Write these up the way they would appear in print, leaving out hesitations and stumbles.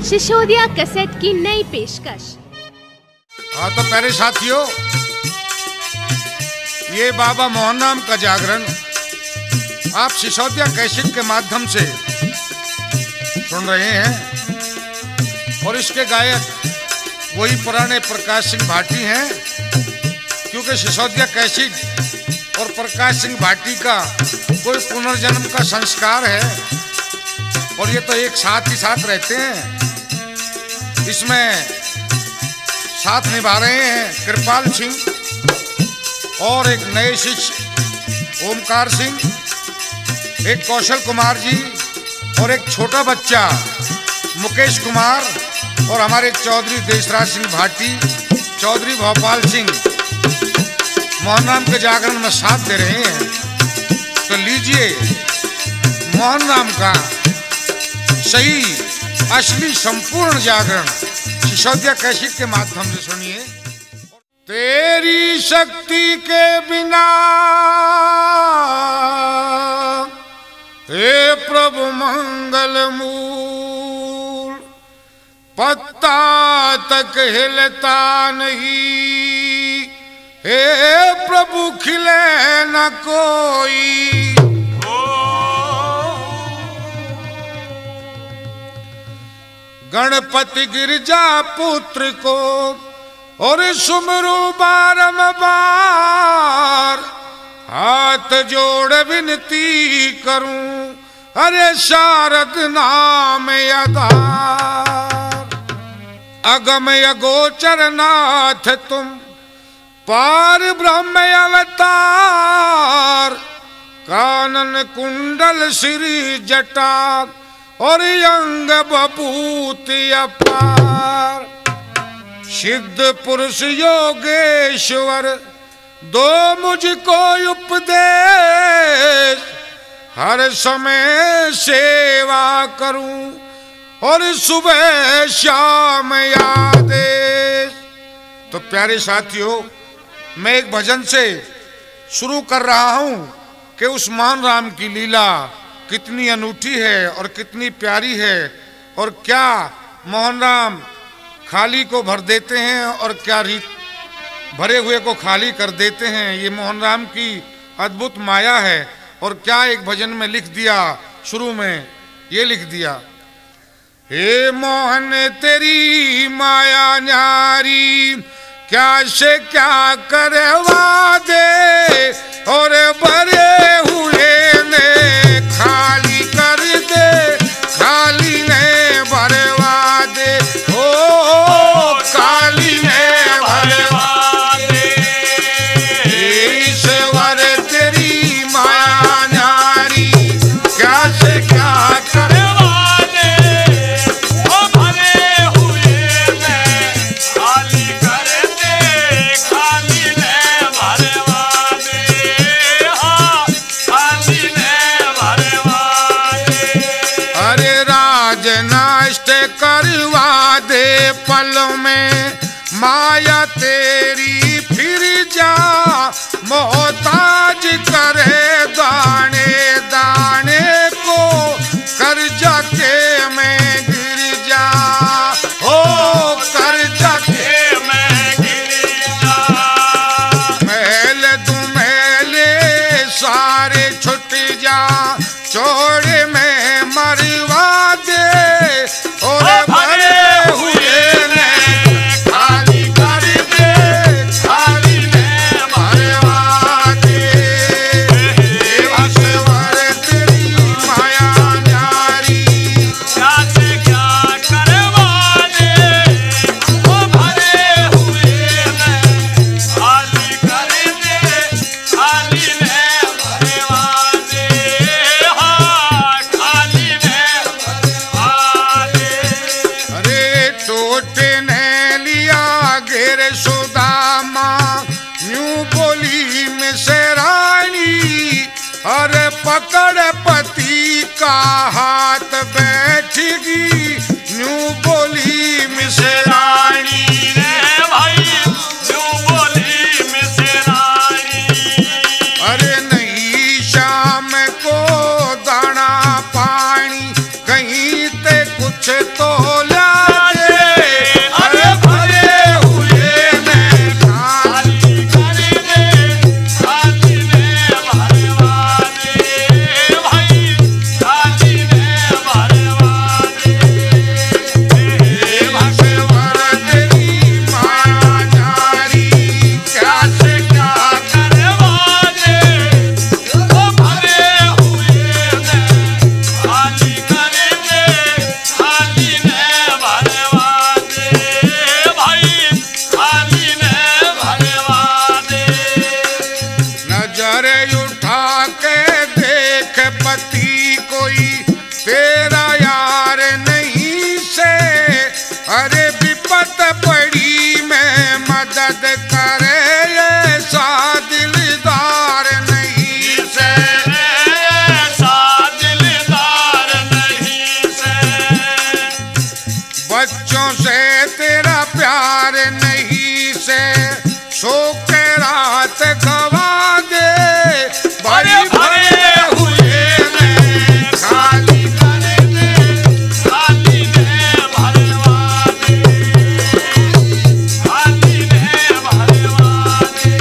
Sisodia cassette की नई पेशकश। हाँ तो प्यारे साथियों, ये बाबा मोहन राम का जागरण आप सिसोदिया कैसेट के माध्यम से सुन रहे हैं और इसके गायक वही पुराने प्रकाश सिंह भाटी हैं, क्योंकि सिसोदिया कैसेट और प्रकाश सिंह भाटी का कोई पुनर्जन्म का संस्कार है और ये तो एक साथ ही साथ रहते हैं। इसमें साथ निभा रहे हैं कृपाल सिंह और एक नए शिष्य ओमकार सिंह, एक कौशल कुमार जी और एक छोटा बच्चा मुकेश कुमार और हमारे चौधरी देशराज सिंह भाटी, चौधरी भोपाल सिंह मोहन राम के जागरण में साथ दे रहे हैं। तो लीजिए मोहन राम का सही असली संपूर्ण जागरण सिसोदिया कैसेट के माध्यम से सुनिए। तेरी शक्ति के बिना हे प्रभु मंगल मूल, पत्ता तक हिलता नहीं, हे प्रभु खिले न कोई। गणपति गिरजा पुत्र को और सुमरू बारंबार, हाथ जोड़ विनती करूं अरे शारद नाम आधार। अगम अगोचर नाथ तुम पार ब्रह्म अवतार, कानन कुंडल श्री जटा और अंग बभूति अपार। सिद्ध पुरुष योगेश्वर दो मुझको उपदेश, हर समय सेवा करूं और सुबह शाम आदेश। तो प्यारे साथियों, मैं एक भजन से शुरू कर रहा हूं कि उस मोहन राम की लीला कितनी अनूठी है और कितनी प्यारी है, और क्या मोहन राम खाली को भर देते हैं और क्या भरे हुए को खाली कर देते हैं। ये मोहन राम की अद्भुत माया है। और क्या एक भजन में लिख दिया, शुरू में ये लिख दिया, हे मोहन तेरी माया न्यारी, क्या से क्या करवा दे और भरे हुए ने खाली कर दे, खाली ने भरवा दे, ओ काली ने भरवा दे। ईश्वर तेरी माया न्यारी, क्या से क्या करवा दे ओ भरे हुए ने खाली कर दे, खाली ने भरवा दे, हाँ खाली ने भरवा दे। अरे राज नष्ट करवा दे पल में माया तेरी, फिर जा मोहताज करे दाने दाने को, कर्जा के मैं गिर जा, ओ कर्जा के मैं गिर जा। महल तू महले सारे छुट जा, चौड़े में मरवा दे और भरे हुए ने खाली कर दे, खाली ने भरवा दे। ईश्वर तेरी माया न्यारी, क्या से क्या करवा दे ओ भरे हुए ने खाली कर दे, खाली ने भरवा दे, हाँ खाली ने भरवा दे। अरे टोटे ने लिया घेर सुदामा, यूं बोली में से रानी, अरे पकड़ पति का हाथ बैठगी, यूं बोली में से रानी रे भाई, यूं बोली में से रानी। अरे नहीं शाम को दाना पानी कहीं ते कुछ तो ला बच्चों से तेरा प्यार नहीं से सो के रात गवा दे भाई भरे हुए में खाली कर दे खाली में भरवा दे खाली में भरवा दे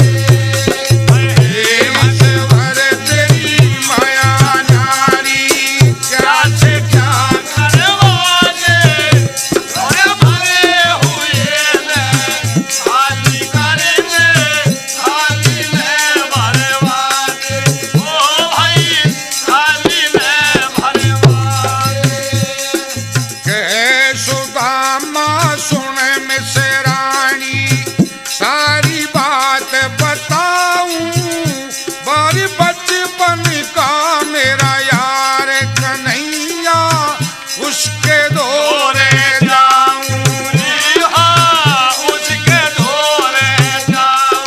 बस भर तेरी माया नारी क्या से क्या करवा दे और भरे हुए में खाली कर दे खाली में भरवा दे ओ भाई खाली में भरवा दे कहे सुदामा सुन मिसे रानी सारी बात बताऊं बारी बचपन का मेरा यार कन्हैया उसके दौरे जाऊं हाँ उसके दौरे जाऊं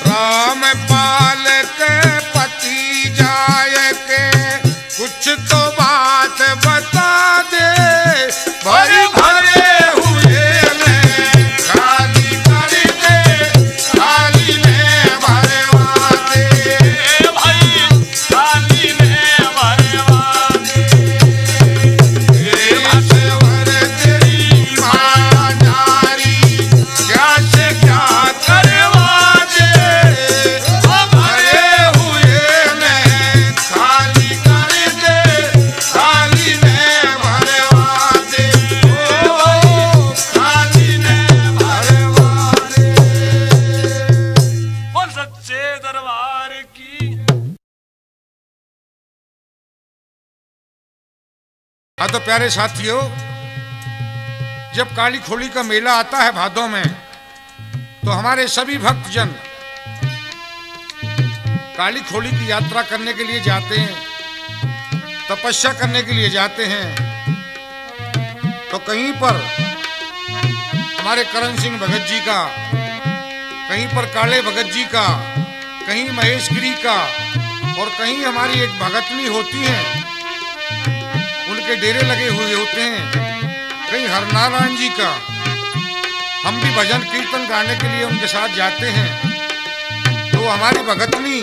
रामपाल के पति जाए के कुछ तो बात बता दे भरे भरे हुए में खाली कर दे खाली में भरवा दे भाई खाली में भरवा दे बस भर तेरी माया नारी क्या से क्या करवा दे भरे हुए में खाली कर दे खाली में भरवा दे ओ खाली में भरवा दे बोल सच्चे दरबार की। हाँ तो प्यारे साथियों, जब काली खोली का मेला आता है भादों में तो हमारे सभी भक्तजन काली खोली की यात्रा करने के लिए जाते हैं, तपस्या करने के लिए जाते हैं। तो कहीं पर हमारे करण सिंह भगत जी का, कहीं पर काले भगत जी का, कहीं महेश गिरी का और कहीं हमारी एक भगतनी होती है, उनके डेरे लगे हुए होते हैं, कहीं हरनारायण जी का। हम भी भजन कीर्तन गाने के लिए उनके साथ जाते हैं। तो हमारी भगतनी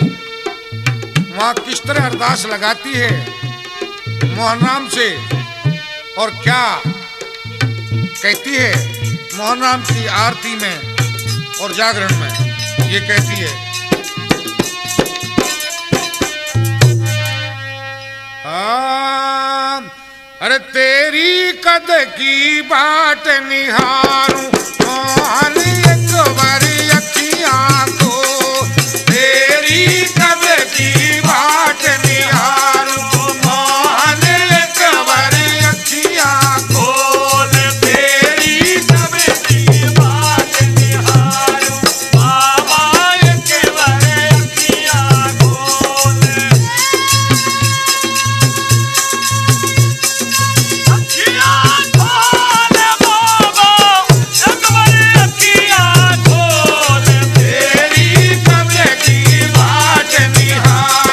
वहाँ किस तरह अरदास लगाती है मोहन राम से और क्या कहती है मोहन राम की आरती में और जागरण में, ये कहती है अरे तेरी कद की बाट निहारूं मोहन एक बारी अखियां को, तेरी कद की बाट निहारूं मोहन एक बारी अखियां खोल, तेरी कद की बाट निहारूं बाबा एक बारी अखियां खोल। तेरी कद की बाट निहारूं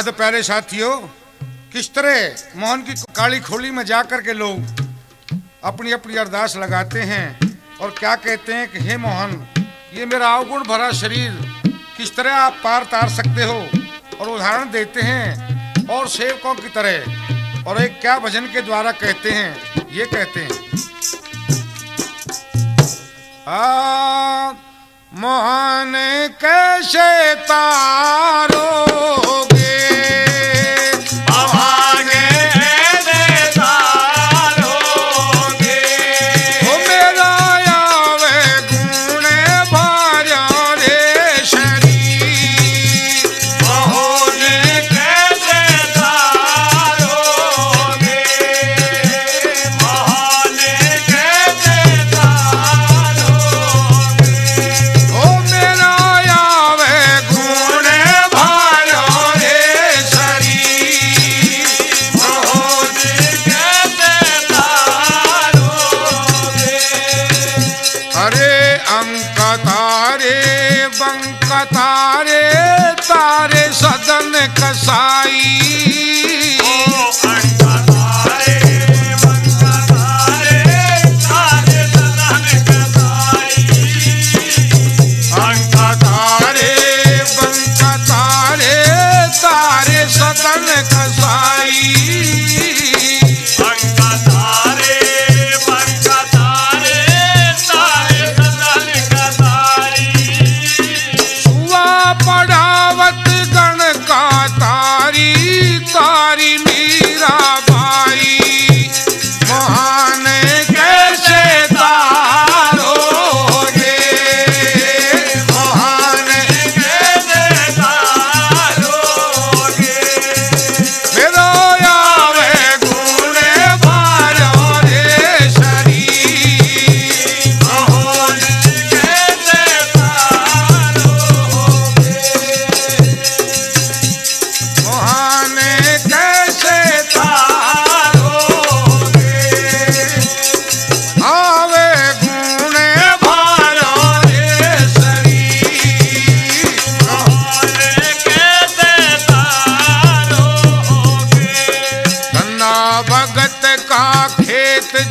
हाँ तो प्यारे साथियों, किस तरह मोहन की काली खोली में जाकर के लोग अपनी अपनी अरदास लगाते हैं और क्या कहते हैं कि हे मोहन, ये मेरा अवगुण भरा शरीर किस तरह आप पार तार सकते हो, और उदाहरण देते हैं और सेवकों की तरह। और एक क्या भजन के द्वारा कहते हैं, ये कहते हैं मोहन कैसे तारोगे तारे सदन कसाई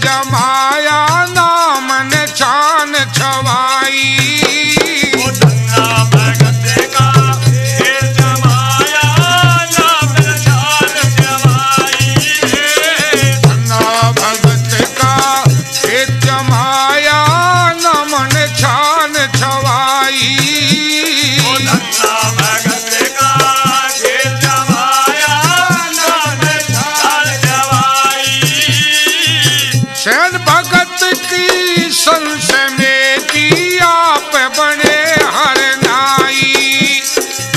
जमाया नामन छान छवाई भगत का जमाया नामन छान छवाई भगत का जमाया नामन छान छवाई भगत का जमाया नामन छान छवाई शैन भगत की संशय में की आप बने हर नाई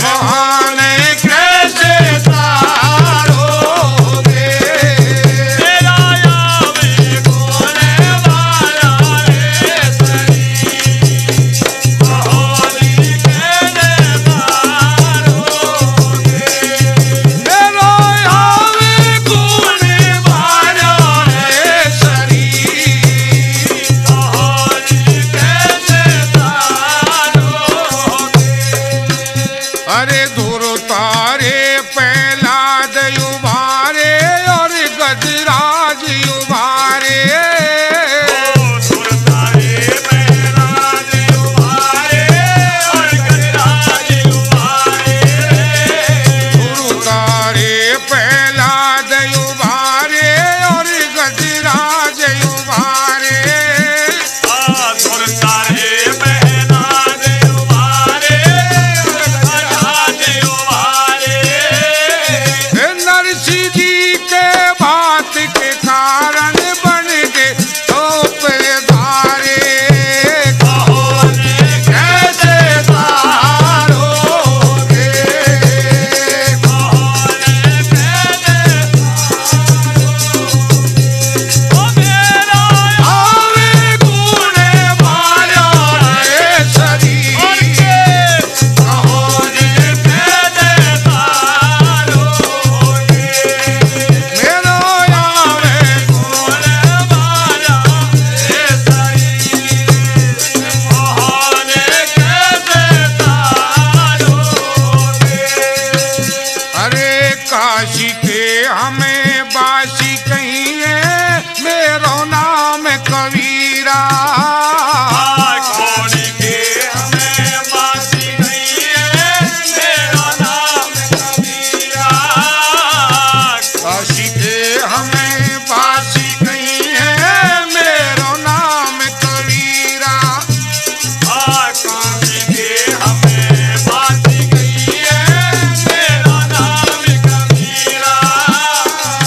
मोहन कैसे तारोगे मेरा यावे गोले वाला कबीरा। खोली के हमें बासी नहीं है, मेरा नाम कबीरा। काशी के हमें बासी नहीं है, मेरा नाम कबीरा। काशी के हमें बासी नहीं है, मेरा नाम कबीरा।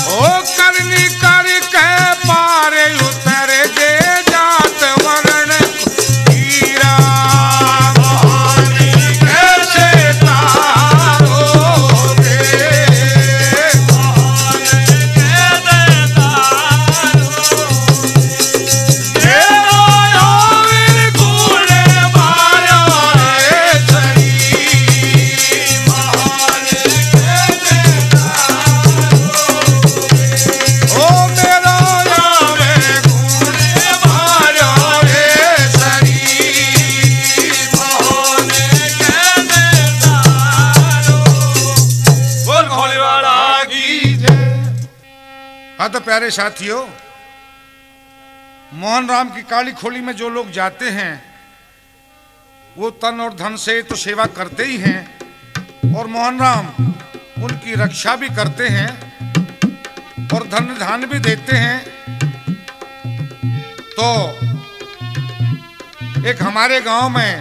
ओ करनी करके पारे उतर गे जात वर्ण हीरा। कहानी कैसे तारोगे, हाँ तो प्यारे साथियों, मोहन राम की काली खोली में जो लोग जाते हैं वो तन और धन से तो सेवा करते ही हैं, और मोहन राम उनकी रक्षा भी करते हैं और धन धान भी देते हैं। तो एक हमारे गांव में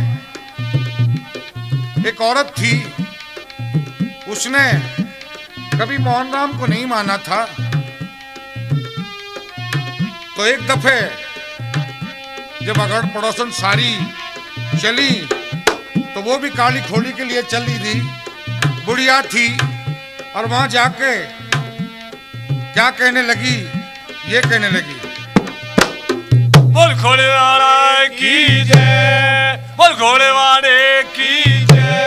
एक औरत थी, उसने कभी मोहन राम को नहीं माना था। तो एक दफे जब अगड़ पड़ोसन सारी चली तो वो भी काली खोली के लिए चली थी, बुढ़िया थी, और वहां जाके क्या कहने लगी, ये कहने लगी, बोल घोड़े वाले की जय, बोल घोड़े वाले की जय।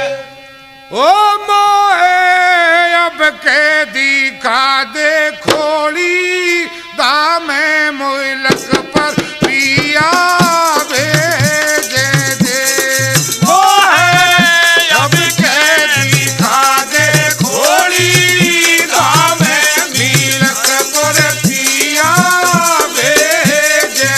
ओ मोहे अब के दिखा दे खोली, दामे मुलक पर पिया भेजे दे। मोहे अब के दिखा दे खोली, दामे मुलक पर पिया भेजे दे।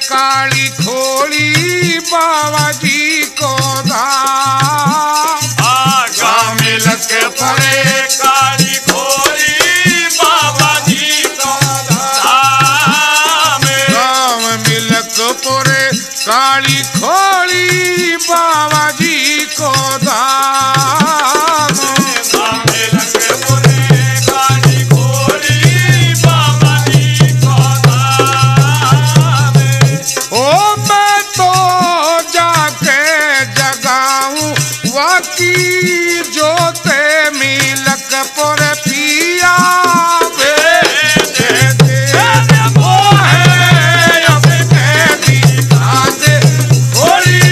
काली खोली बाबा जी को धाम, मिलक पड़े काली खोली बाबा जी को धाम। मिलक पड़े काली खोली बाबा जी को धाम। मिलक पड़े काली खोली बाबा जी को धाम। ओ मैं तो जाके जगाऊं वाकी जोते मिलक पर पिया भेजे दे। वो है अब के दिखा दे खोली,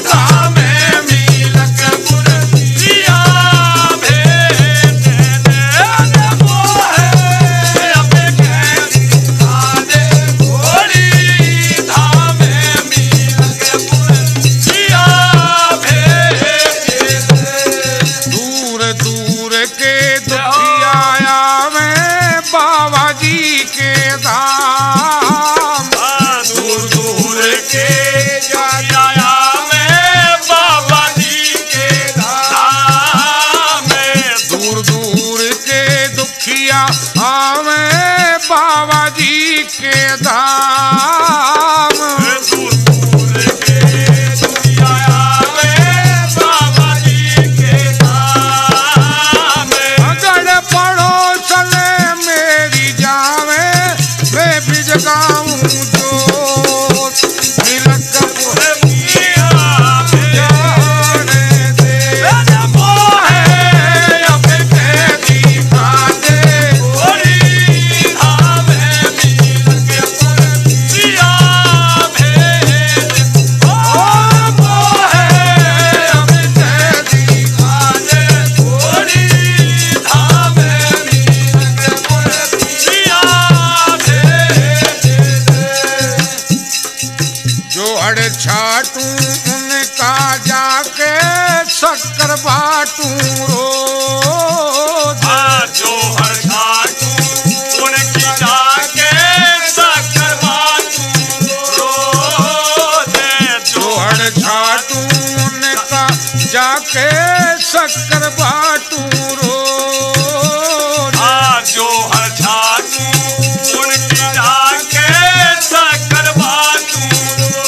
दामे मिलक पर पिया भेजे दे। वो है अब के दिखा दे खोली, धामे मिलक पर पिया भेजे दे। दूर दूर के दुखिया में बाबा जी के धाम। दूर दूर के जाया में बाबा जी के धाम। दूर दूर के दुखिया आवे बाबा जी के धाम। दूर दूर के जाया में बाबा जी के धाम। अगड़ पड़ोस मेरी जावे मैं भी जगाऊं जोत, मिलक पिया जाने दे। वो बाटूं रोज। जो हर छाटू उनकी जाके शक्कर बाटूं रोज। जो हर छाटू उनका जाके शक्कर बाटूं रोज। जो हर छाटू उनकी जाके शक्कर बाटूं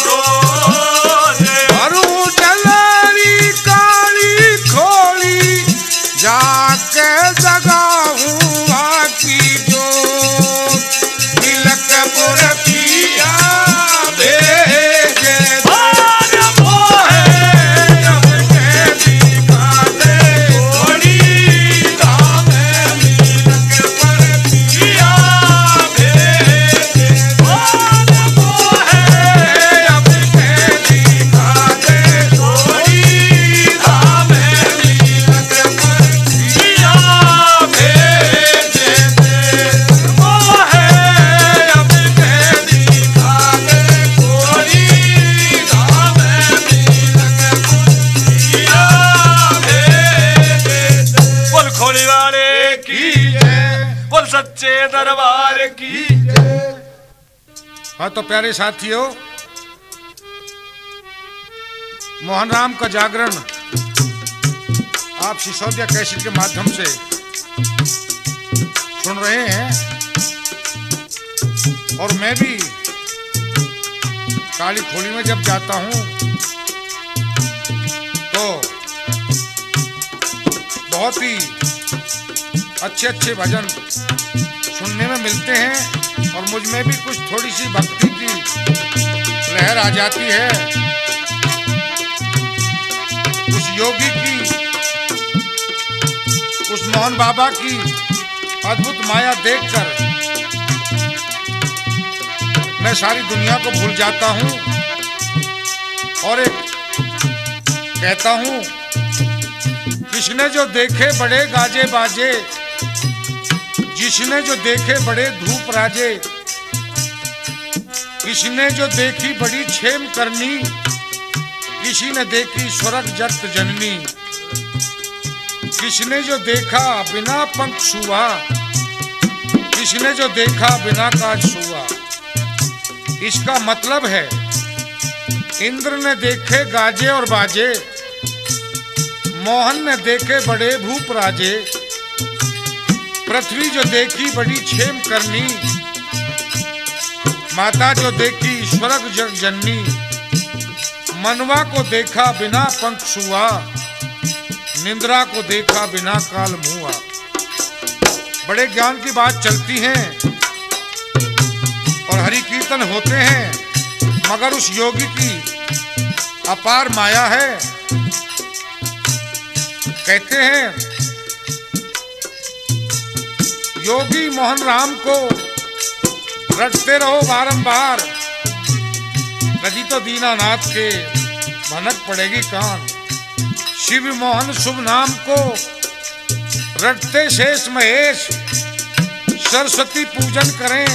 रोज। भरूं डलरी काली खोली जाके जगाऊं बाकी जो। तिलकपुर पिया भेजे सच्चे दरबार की। हाँ तो प्यारे साथियों, मोहन राम का जागरण आप सिसोदिया कैसेट के माध्यम से सुन रहे हैं। और मैं भी काली खोली में जब जाता हूं तो बहुत ही अच्छे अच्छे भजन सुनने में मिलते हैं और मुझ में भी कुछ थोड़ी सी भक्ति की लहर आ जाती है। उस योगी की, उस मोहन बाबा की अद्भुत माया देखकर मैं सारी दुनिया को भूल जाता हूं और एक कहता हूं, किसने जो देखे बड़े गाजे बाजे, जिसने जो देखे बड़े धूप राजे, किसने जो देखी बड़ी क्षेम करनी, किसी ने देखी स्वर्ग जगत जननी। किसने जो देखा बिना पंख छुआ, किसने जो देखा बिना काज छुआ। इसका मतलब है इंद्र ने देखे गाजे और बाजे, मोहन ने देखे बड़े भूप राजे, पृथ्वी जो देखी बड़ी क्षेम करनी, माता जो देखी स्वर्ग जग जननी, मनवा को देखा बिना पंख छुआ, निंद्रा को देखा बिना काल मुआ। बड़े ज्ञान की बात चलती है और हरि कीर्तन होते हैं, मगर उस योगी की अपार माया है। कहते हैं योगी मोहन राम को रटते रहो बारंबार, कभी तो दीनानाथ के भनक पड़ेगी कान। शिव मोहन शुभ नाम को रटते शेष महेश, सरस्वती पूजन करें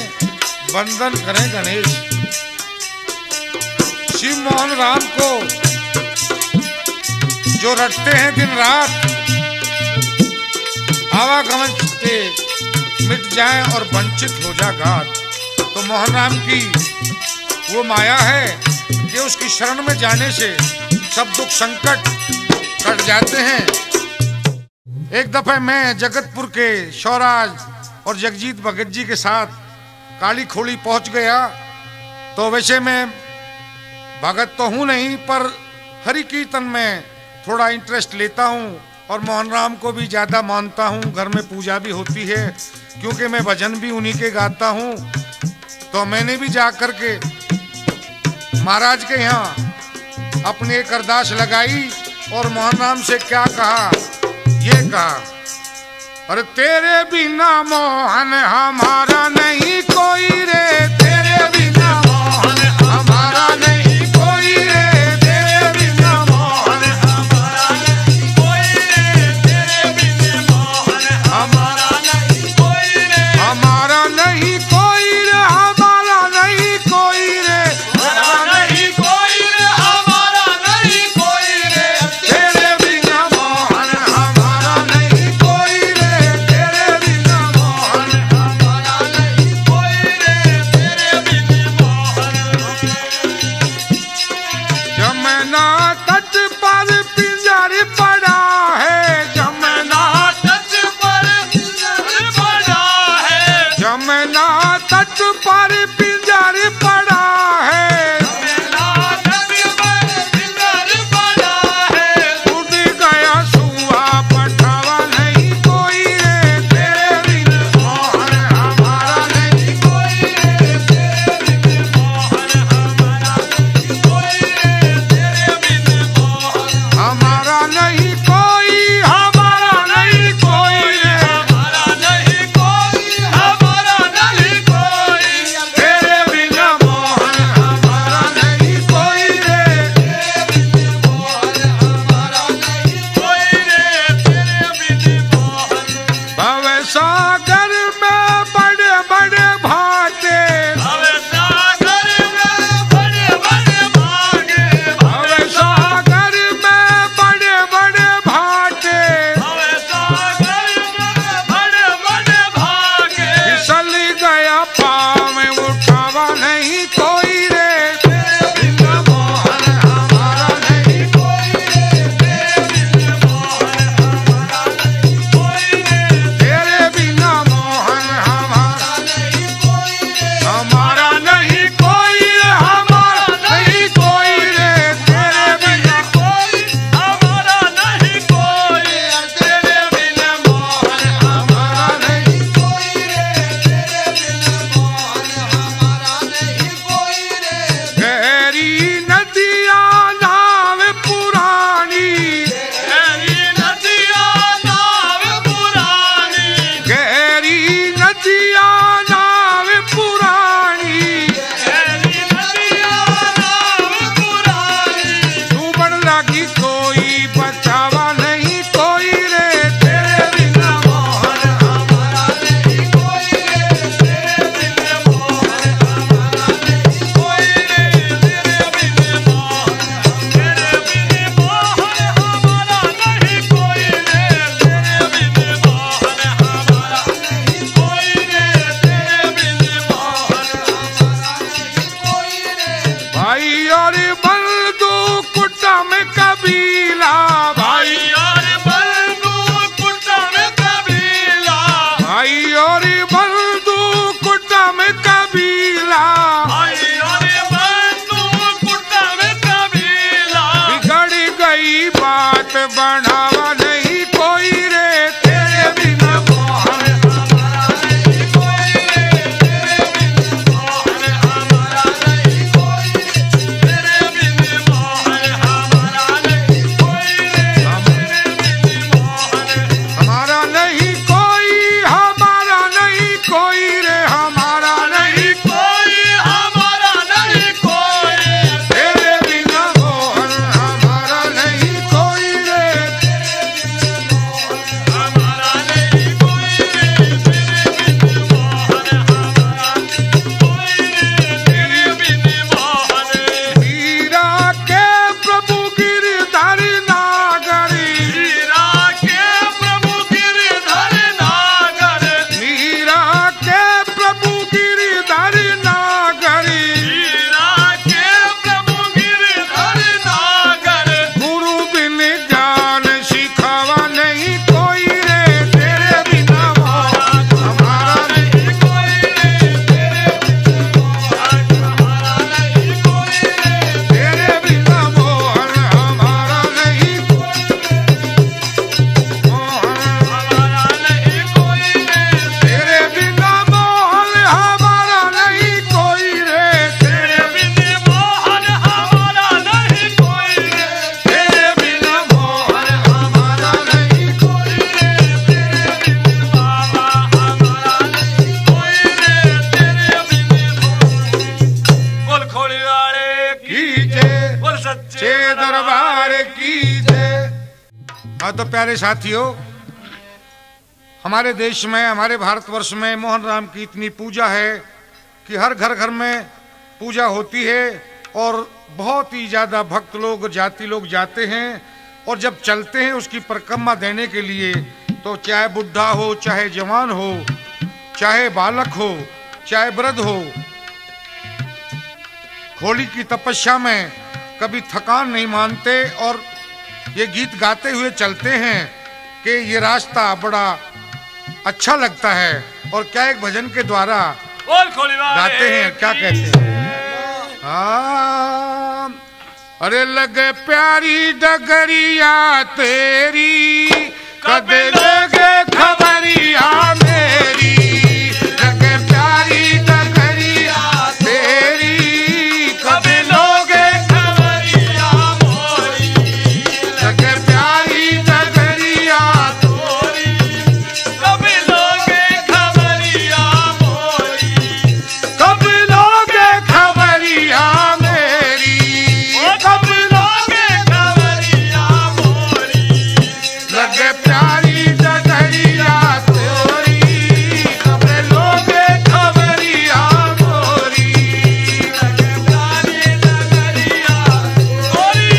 वंदन करें गणेश। शिव मोहन राम को जो रटते हैं दिन रात, आवागमन से मिट जाए और वंचित हो जा घात। तो मोहन राम की वो माया है कि उसकी शरण में जाने से सब दुख संकट कट जाते हैं। एक दफे मैं जगतपुर के शौराज और जगजीत भगत जी के साथ काली खोली पहुंच गया। तो वैसे मैं भगत तो हूं नहीं, पर हरि कीर्तन में थोड़ा इंटरेस्ट लेता हूं और मोहन राम को भी ज़्यादा मानता हूं। घर में पूजा भी होती है क्योंकि मैं भजन भी उन्हीं के गाता हूं। तो मैंने भी जा कर के महाराज के यहाँ अपनी एक अरदास लगाई और मोहन राम से क्या कहा, ये कहा, अरे तेरे बिना मोहन हमारा नहीं कोई रे, तेरे बिना मोहन हमारा नहीं कोई रे, तेरे बिना मोहन हमारा नहीं कोई रे, तेरे बिना मोहन हमारा नहीं कोई रे, हमारा नहीं कोई रे, हमारा नहीं कोई रे, हमारा नहीं कोई रे, हमारा नहीं कोई रे, तेरे बिना मोहन हाँ तो प्यारे साथियों, हमारे देश में, हमारे भारतवर्ष में मोहन राम की इतनी पूजा है कि हर घर घर में पूजा होती है और बहुत ही ज्यादा भक्त लोग, जाति लोग जाते हैं। और जब चलते हैं उसकी परिक्रमा देने के लिए, तो चाहे बुढ़ा हो, चाहे जवान हो, चाहे बालक हो, चाहे वृद्ध हो, होली की तपस्या में कभी थकान नहीं मानते और ये गीत गाते हुए चलते हैं कि ये रास्ता बड़ा अच्छा लगता है। और क्या एक भजन के द्वारा गाते हैं, क्या कहते हैं? अरे लगे प्यारी डगरिया तेरी, कदे लगे खबरिया मेरी, लगे प्यारी डगरिया तेरी, कदे लोगे खबरिया मोरी, लगे प्यारी डगरिया तोरी, कभी लोगे खबरिया मोरी, कभी लोगे खबरिया मेरी, कभी लोगे खबरिया मोरी, लगे प्यारी डगरिया तोरी, कभी लोगे खबरिया मोरी, लगे प्यारी डगरिया तोरी,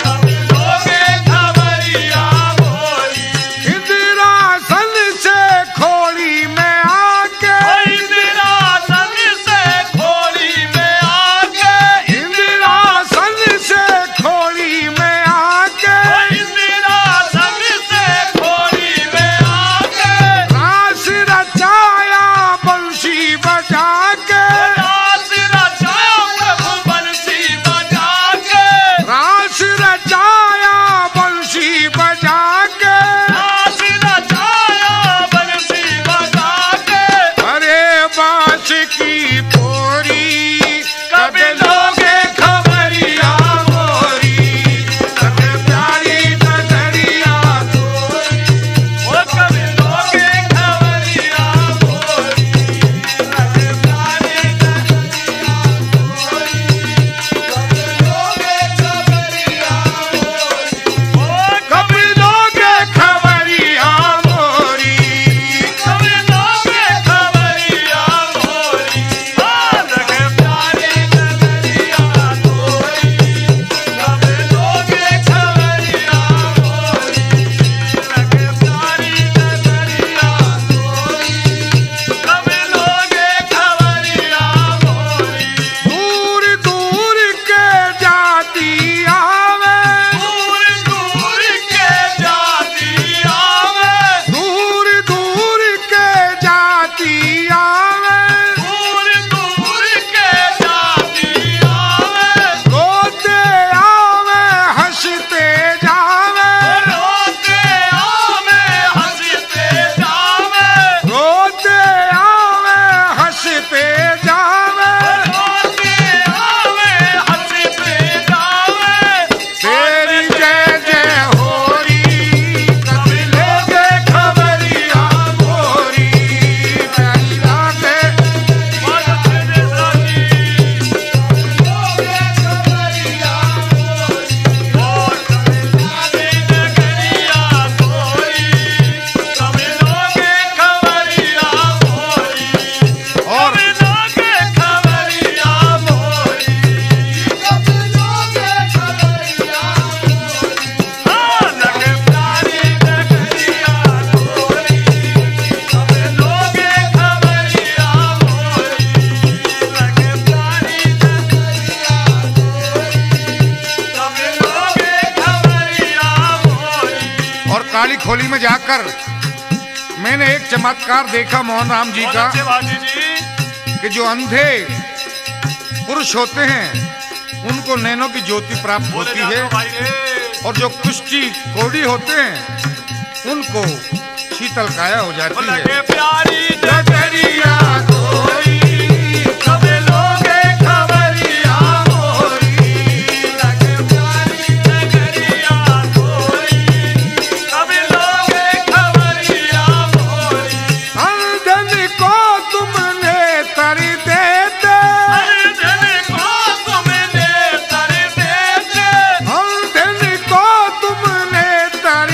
कभी लोगे खबरिया मोरी। इंदिरासन से खोली में आके, इंदिरासन से खोली में आके, इंदिरासन से खोली में आके, इंदिरासन से खोली में आके, रास रचाया बंसी बजा के, रास रचाया प्रभु बंसी बजा के, रास रचाया बंसी बजा के, रास रचाया बंसी बजा के, अरे बांस की पोरी, कभी लोगे खबरिया मोरी, कभी प्यारी डगरिया तोरी, ओ कभी लोगे खबरिया मोरी, कभी प्यारी डगरिया तोरी, कभी लोगे खबरिया मोरी, ओ कभी लोगे खबरिया मोरी, कभी लोगे खबरिया मोरी, लगे प्यारी डगरिया तोरी, कभी लोगे खबरिया मोरी, लगे प्यारी डगरिया तोरी, कभी लोगे खबरिया मोरी। दूर दूर के जाती आवे, दूर दूर के जाती आवे, दूर दूर के जाती आवे, दूर दूर के जाती आवे, रोते आवे हंसते जावे, रोते आवे हंसते जावे, रोते आवे हंसते जावे, रोते आवे हंसते जावे, तेरी जय जय होरी, कभी लोगे खबरिया मोरी, प्यारी राधे और काली खोली में जाकर मैंने एक चमत्कार देखा मोहन राम जी का, कि जो अंधे पुरुष होते हैं उनको नैनों की ज्योति प्राप्त होती है, और जो कुष्ठी कोढ़ी होते हैं उनको शीतल काया हो जाती है। प्यारी डगरिया तोरी, कभी लोगे खबरिया मोरी, लगे प्यारी डगरिया तोरी, कभी लोगे खबरिया मोरी। अंधन को तुमने तर देते, अंधन को तुमने तर देते, अंधन को तुमने तर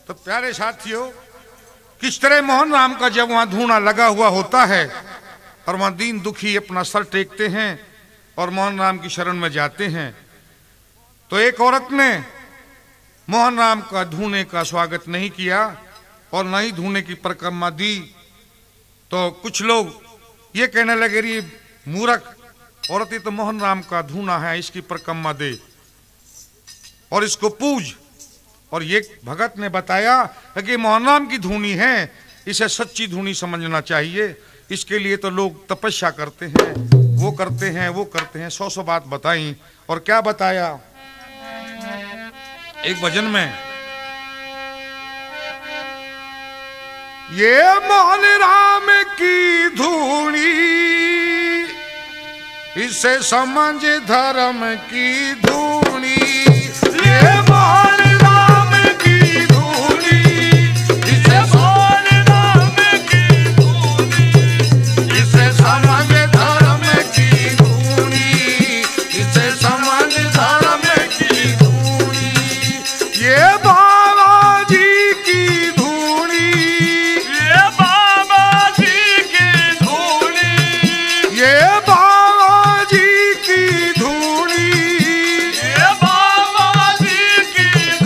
तो प्यारे साथियों, किस तरह मोहन राम का जब वहां धूना लगा हुआ होता है और वहां दीन दुखी अपना सर टेकते हैं और मोहन राम की शरण में जाते हैं, तो एक औरत ने मोहन राम का धूने का स्वागत नहीं किया और न ही धूने की परिक्रमा दी। तो कुछ लोग ये कहने लगे, रे मूर्ख औरत, ये तो मोहन राम का धूना है, इसकी परिक्रमा दे और इसको पूज। और ये भगत ने बताया कि मोहन राम की धूनी है, इसे सच्ची धूनी समझना चाहिए। इसके लिए तो लोग तपस्या करते हैं, वो करते हैं, वो करते हैं, 100 बात बताई। और क्या बताया, एक भजन में, ये मोहन राम की धूनी, इसे समझ धर्म की धूनी। ये मोहन राम की धूनी, इसे मोहन राम की धूनी, इसे समझ धर्म की धूनी, इसे समझ धर्म की धूनी। ये बाबा जी की धूनी, ये बाबा जी की धूनी, ये की धूनी, ये बाबा जी की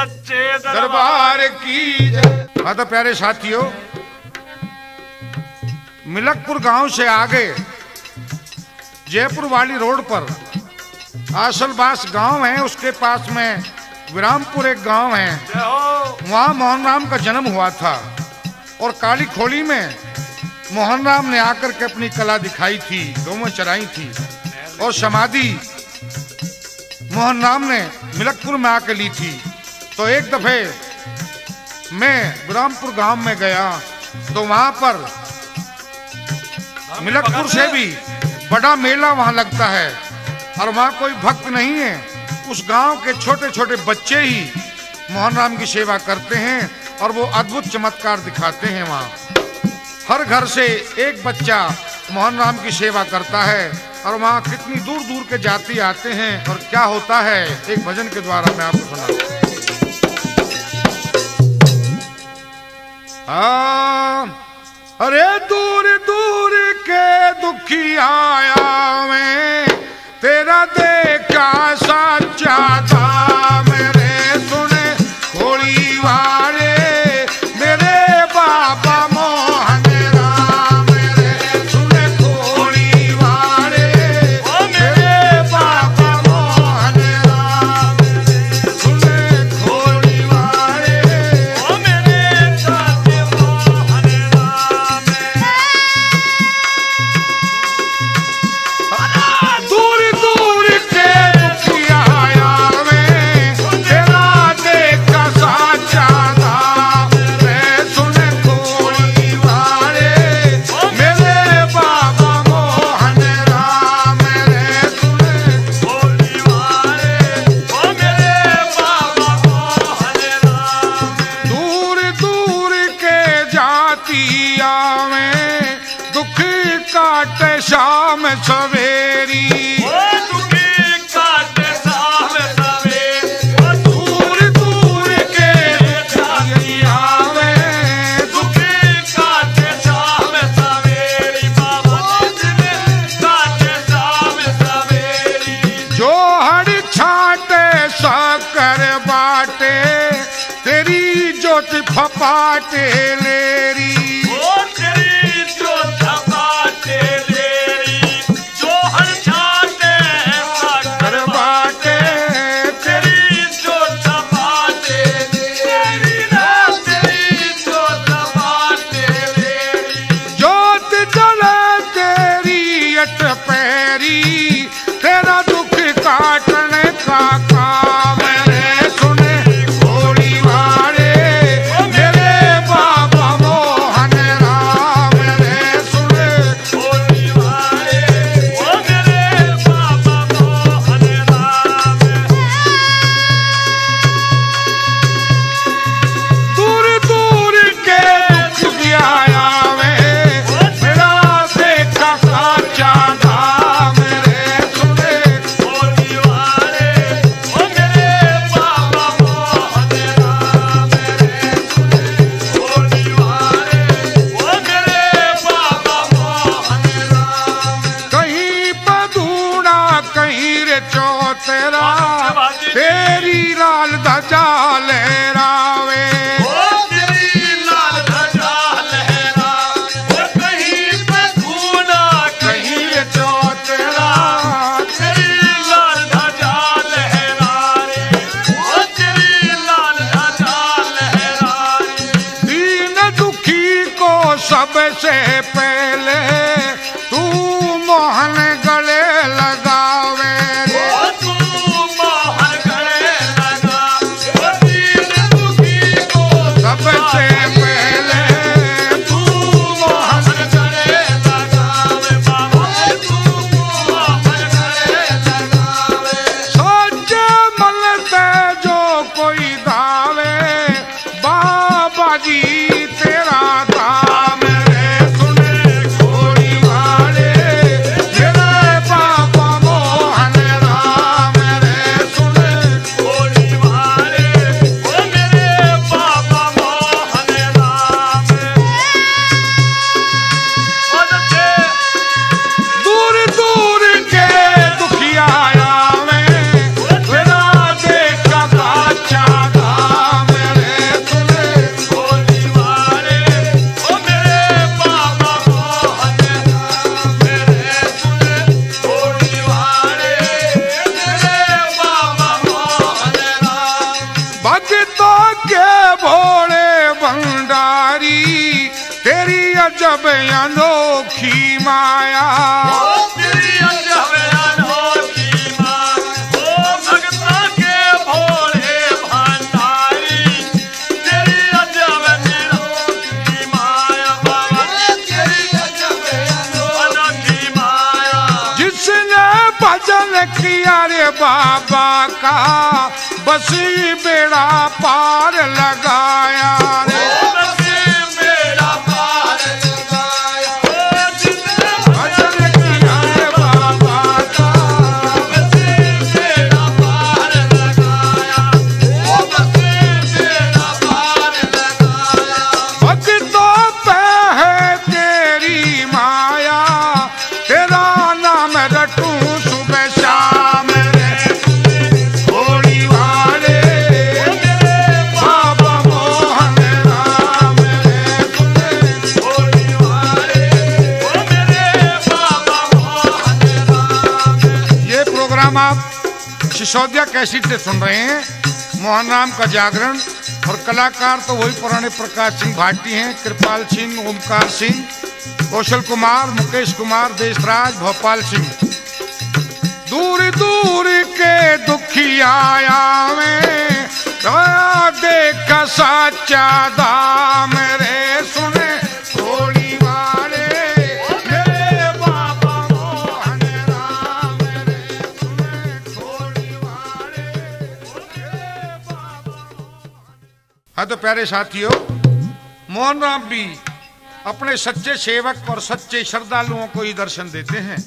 सच्चे दरबार की जय। हाँ तो प्यारे साथियों, मिलकपुर गांव से आगे जयपुर वाली रोड पर आसलबास गांव है, उसके पास में विरामपुर एक गांव है। वहां मोहन राम का जन्म हुआ था और काली खोली में मोहन राम ने आकर के अपनी कला दिखाई थी, गौवें चराई थी और समाधि मोहन राम ने मिलकपुर में आकर ली थी। तो एक दफे मैं विरामपुर गांव में गया तो वहां पर मिलकपुर से भी बड़ा मेला वहां लगता है और वहां कोई भक्त नहीं है। उस गांव के छोटे छोटे बच्चे ही मोहन राम की सेवा करते हैं और वो अद्भुत चमत्कार दिखाते हैं। वहां हर घर से एक बच्चा मोहन राम की सेवा करता है और वहां कितनी दूर दूर के जाति आते हैं और क्या होता है एक भजन के द्वारा मैं आपको सुनाऊं। अरे दूर दूर के दुखी आया मैं, तेरा देखा सच्चा था मेरे सुने खोली वाले मेरे बाबा मोहन राम, मेरे सुने खोली वाले मेरे बाबा मोहन राम, मेरे सुने खोली वाले मेरे साथे मोहन राम। दूर दूर के दुखी आया मैं, तेरा देखा साचा था मैं सुने खोली वाले मेरे बाबा मोहन राम, मेरे सुने खोली वाले मेरे बाबा मोहन राम। दूर दूर के जाति आवे दुख काटे शाम सवेरी, दूर दूर के जाति आवे दुख काटे शाम सवेरी, जो हर छाटे साकर बाटे तेरी ज्योति फपाटे लेरी, पैरी तेरा दुख काटने का काम मेरे सुने खोली वाले मेरे बाबा मोहन राम, मेरे सुने खोली वाले मेरे बाबा मोहन राम। दूर दूर के दुख आया मेरा देखा साचा था मेरे सुने खोली वाले मेरे बाबा मोहन राम, मेरे सुने खोली वाले मेरे बाबा मोहन राम। कहीं पधूड़ा कहीं रे चौतेरा तेरी लाल ध्वजा लहरावे, सबसे पहले तू मोहन गले लगावे रे, तू मोहन गले लगावे को सबसे पहले तू मोहन गले लगावे, बाबा तू मोहन गले लगावे। सोचे मन से जो कोई गावे बाबा जी तेरा चादा के भोले भंडारी तेरी अजब अनोखी माया। तेरी अजब अनोखी माया, भगता के भोले भंडारी तेरी अजब अनोखी माया। बाबा तेरी अजब अनोखी माया। जिसने भजन किया रे बाबा का बस ही बेड़ा पार लगाया रे। भजन किया रे बाबा का भक्तों पे है तेरी माया, तेरा नाम रटूं सुबह शाम रे। होली वाले बाबा मोहन राम रे, होली वाले मेरे बाबा मोहन राम। ये प्रोग्राम आप सिसोदिया कैसेट से सुन रहे हैं। मोहन राम का जागरण और कलाकार तो वही पुराने प्रकाश सिंह भाटी हैं, कृपाल सिंह, ओमकार सिंह, कौशल कुमार, मुकेश कुमार, देशराज, भोपाल सिंह। दूर दूर के दुखियाया में देख सच्चा दाम रे। सुने होली वाले मेरे बाबा मोहन राम रे, सुने होली वाले मेरे बाबा। हाँ तो प्यारे साथियों, मोहन राम भी अपने सच्चे सेवक और सच्चे श्रद्धालुओं को ही दर्शन देते हैं।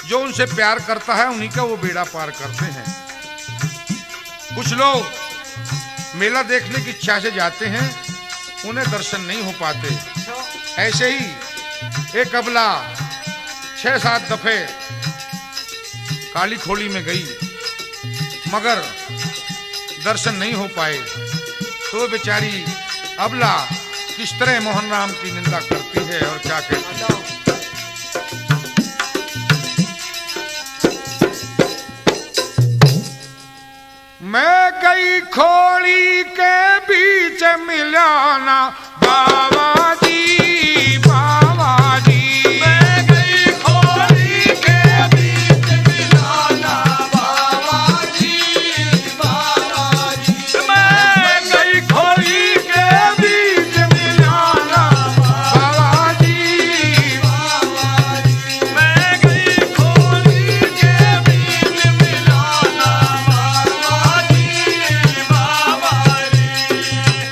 जो उनसे प्यार करता है उन्हीं का वो बेड़ा पार करते हैं। कुछ लोग मेला देखने की इच्छा से जाते हैं, उन्हें दर्शन नहीं हो पाते। ऐसे ही एक अबला 6-7 दफे काली खोली में गई मगर दर्शन नहीं हो पाए। तो बेचारी अबला किस तरह मोहन राम की निंदा करती है और क्या कहती है। मैं गई खोली के बीच मिलाना बाबा जी, बाबा जी। मैं गई खोली के बीच मिलाना बाबा जी, बाबा जी। मैं गई खोली के बीच मिलाना बाबा जी, बाबा जी। मैं गई खोली के बीच मिलाना बाबा जी, बाबा जी।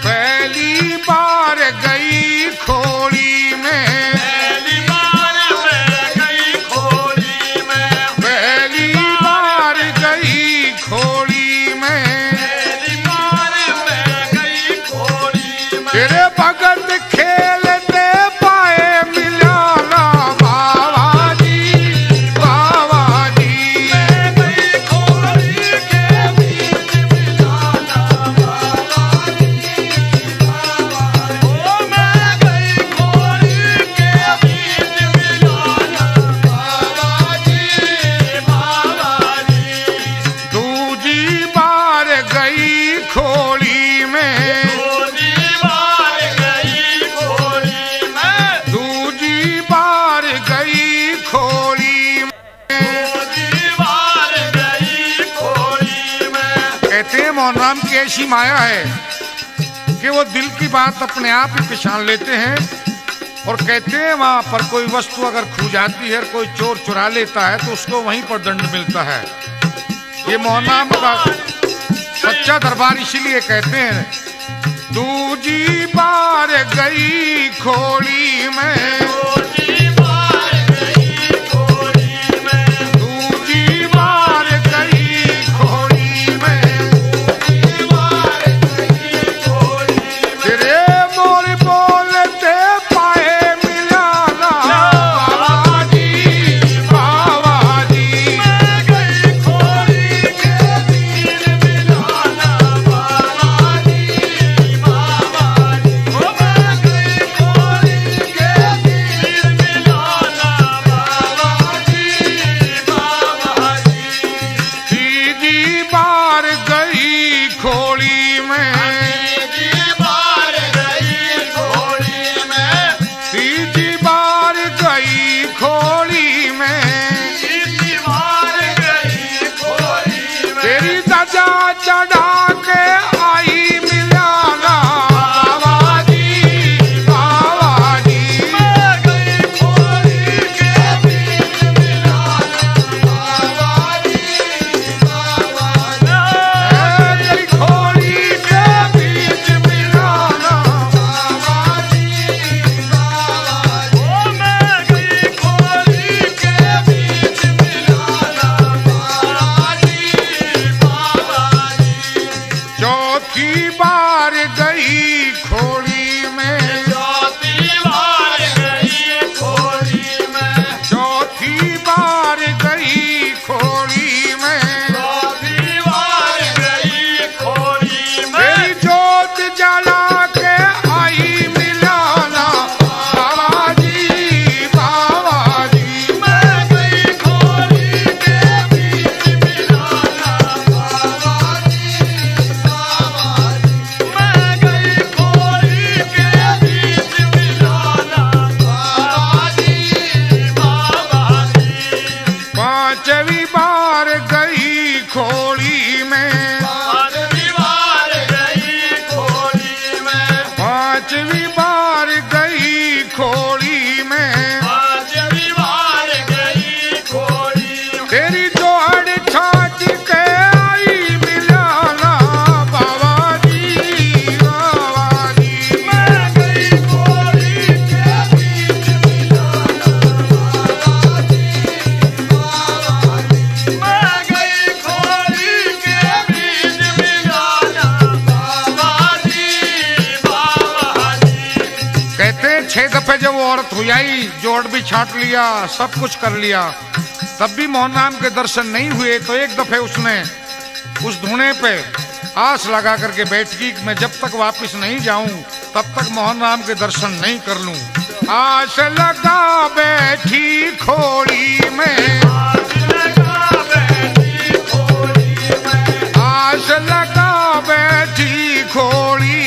पहली बार गई खोली में, पहली बार मैं गई खोली में, पहली बार गई खोली में। पहली बार मैं गई खोली में। तेरे भगत खेलते पाए मिलाना बाबा जी, बाबा जी। मैं गई खोली के बीच मिलाना बाबा जी, बाबा जी। ओ मैं गई खोली के बीच मिलाना बाबा जी, बाबा जी। दूजी बार गई खोली में, दूजी बार गई खोली में, दूजी बार गई खोली में। दूजी बार गई खोली में। कहते हैं मोहन राम की ऐसी माया है कि वो दिल की बात अपने आप ही पहचान लेते हैं। और कहते हैं वहां पर कोई वस्तु अगर खो जाती है, कोई चोर चुरा लेता है तो उसको वहीं पर दंड मिलता है। ये मोहन राम का सच्चा दरबार इसीलिए कहते हैं दूजी बार गई खोली में, दूजी बार गई खोली में, दूजी बार गई खोली में। दूजी बार गई खोली में। तेरे मोर बोलते पाए मिलाना बाबा जी, बाबा जी। मैं गई खोली के बीच मिलाना बाबा जी, बाबा जी। ओ मैं गई खोली के बीच बार गई खोली में, चौथी बार गई खोली में, चौथी बार गई खोली में, चौथी बार गई खोली में। मेरी जोत जला के आई मिलाना बाबा जी, बाबा जी। मैं गई खोली के बीच मिलाना बाबा जी, बाबा जी। मैं गई खोली के बीच मिलाना बाबा जी, बाबा जी। पांचवी बार गई खोली में, पांचवी बार गई खोली में, पांचवी बार गई खोली में, पांचवी बार गई खोली में। तेरी जोड़ छाट के आई मिलाना बाबा जी, बाबा जी। मैं गई खोली के बीच मिलाना बाबा जी, बाबा जी। मैं गई खोली के बीच मिलाना बाबा जी, बाबा जी। कहते हैं 6 दफे जब वो औरत हुई आई, जोड़ भी छाट लिया, सब कुछ कर लिया, तब भी मोहन राम के दर्शन नहीं हुए। तो एक दफे उसने उस धुने पे आस लगा करके बैठ गई कि मैं जब तक वापस नहीं जाऊं तब तक मोहन राम के दर्शन नहीं कर लूं। आस लगा बैठी खोली में, आस लगा बैठी खोली में, आस लगा बैठी खोली